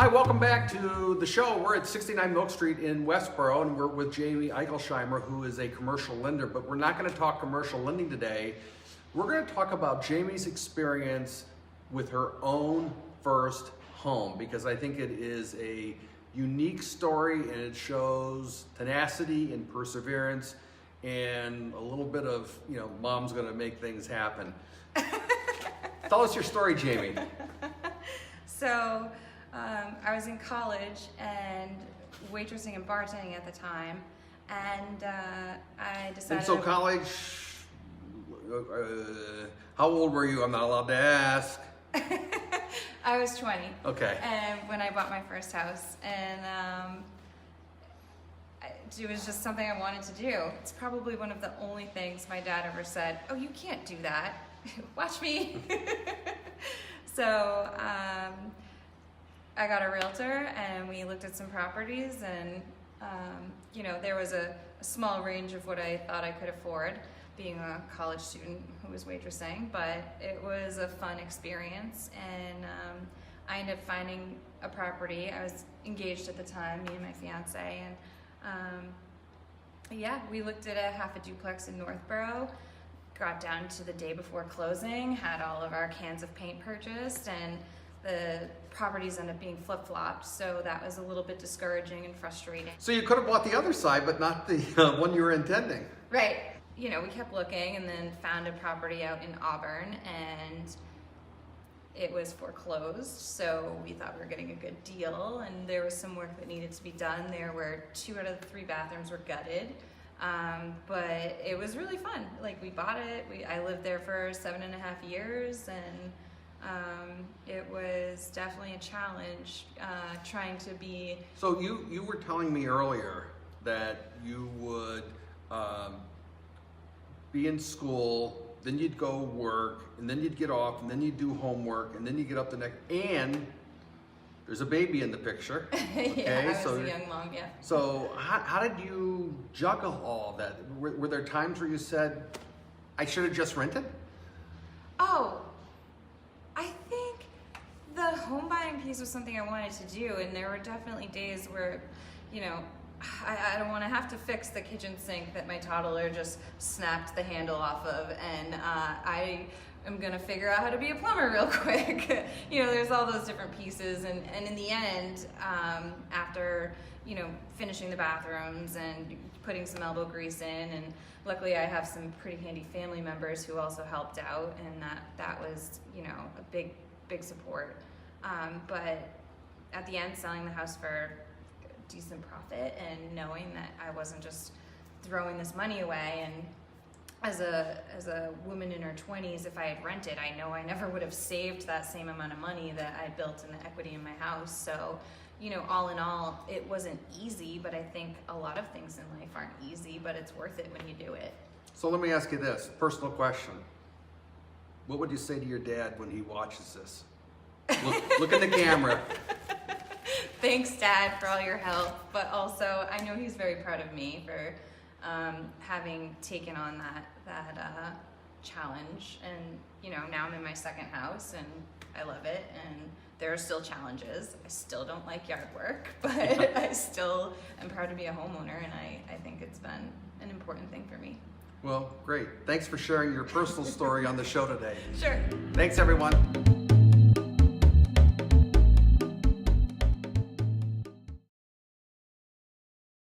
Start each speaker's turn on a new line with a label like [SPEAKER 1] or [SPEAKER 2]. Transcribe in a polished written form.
[SPEAKER 1] Hi, welcome back to the show. We're at 69 Milk Street in Westboro, and we're with Jami Eycleshymer, who is a commercial lender. But we're not going to talk commercial lending today. We're going to talk about Jami's experience with her own first home, because I think it is a unique story and it shows tenacity and perseverance and a little bit of, mom's going to make things happen. Tell us your story, Jami.
[SPEAKER 2] So, I was in college and waitressing and bartending at the time, and I decided...
[SPEAKER 1] And so college, how old were you? I'm not allowed to ask.
[SPEAKER 2] I was 20.
[SPEAKER 1] Okay.
[SPEAKER 2] And when I bought my first house, and it was just something I wanted to do. It's probably one of the only things my dad ever said, "Oh, you can't do that. Watch me." So I got a realtor and we looked at some properties, and there was a small range of what I thought I could afford being a college student who was waitressing, but it was a fun experience, and I ended up finding a property. I was engaged at the time, me and my fiance, and we looked at half a duplex in Northborough, got down to the day before closing, had all of our cans of paint purchased, and the properties ended up being flip-flopped, so that was a little bit discouraging and frustrating.
[SPEAKER 1] So you could have bought the other side, but not the one you were intending.
[SPEAKER 2] Right. We kept looking and then found a property out in Auburn, and it was foreclosed, so we thought we were getting a good deal, and there was some work that needed to be done. There were 2 out of the 3 bathrooms were gutted, but it was really fun. We bought it, I lived there for 7.5 years, and it was definitely a challenge trying to be...
[SPEAKER 1] So you were telling me earlier that you would be in school, then you'd go work, and then you'd get off, and then you'd do homework, and then you get up the next, and there's a baby in the picture. Okay?
[SPEAKER 2] Yeah, I was a young mom, yeah.
[SPEAKER 1] So how did you juggle all that? Were there times where you said, I should have just rented?
[SPEAKER 2] Oh, I think the home buying piece was something I wanted to do, and there were definitely days where, I don't want to have to fix the kitchen sink that my toddler just snapped the handle off of, and I am going to figure out how to be a plumber real quick. There's all those different pieces, and in the end, after, finishing the bathrooms and putting some elbow grease in, and luckily I have some pretty handy family members who also helped out, and that was, a big support. But at the end, selling the house for decent profit and knowing that I wasn't just throwing this money away, and as a woman in her 20s, if I had rented, I know I never would have saved that same amount of money that I built in the equity in my house. So, all in all, it wasn't easy, but I think a lot of things in life aren't easy, but it's worth it when you do it.
[SPEAKER 1] So let me ask you this, personal question. What would you say to your dad when he watches this? Look in the camera.
[SPEAKER 2] Thanks, Dad, for all your help, but also I know he's very proud of me for having taken on that challenge. And now I'm in my second house, and I love it. And there are still challenges. I still don't like yard work, but I still am proud to be a homeowner, and I think it's been an important thing for me.
[SPEAKER 1] Well, great. Thanks for sharing your personal story on the show today.
[SPEAKER 2] Sure.
[SPEAKER 1] Thanks, everyone.